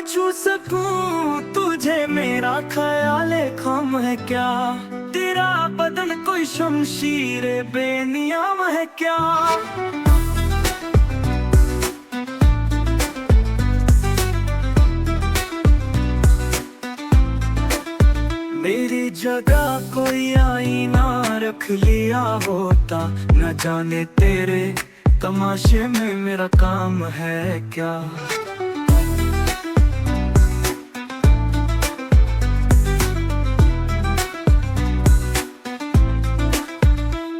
छू सकूं तुझे मेरा ख्याल खाम है क्या। तेरा बदन कोई शमशीर बेनियाम है क्या। मेरी जगह कोई आईना रख लिया होता, न जाने तेरे तमाशे में मेरा काम है क्या।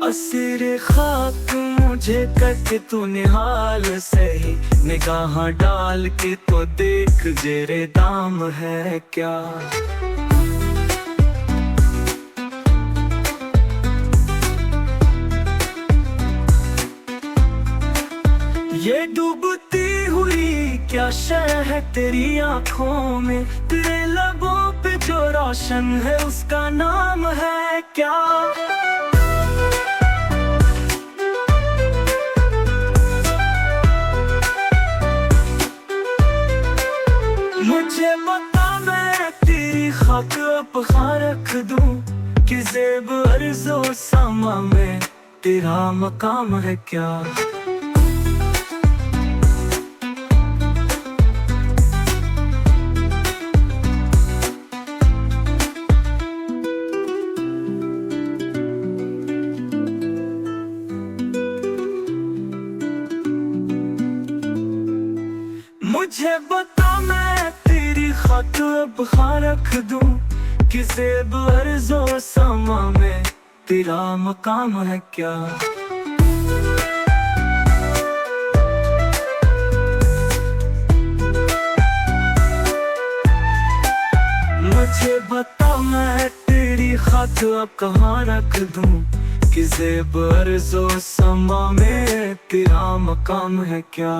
असीरे खाक मुझे करके तू निहाल सही, निगाह डाल के तो देख जेरे दाम है क्या। ये डूबती हुई क्या शय है तेरी आंखों में, तेरे लबों पे जो रोशन है उसका नाम है क्या। मुझे बता मैं तेरी खाक अब कहाँ रख दूं, कि ज़ेब अर्ज़ो समा में तेरा मकाम है क्या। मुझे बता मैं तेरी खाक अब कहाँ रख दूं, कि ज़ेब अर्ज़ो समा में तेरा मकाम है क्या। मुझे बता मैं तेरी खाक अब कहाँ रख दूं, कि ज़ेब अर्ज़ो समा में तेरा मकाम है क्या।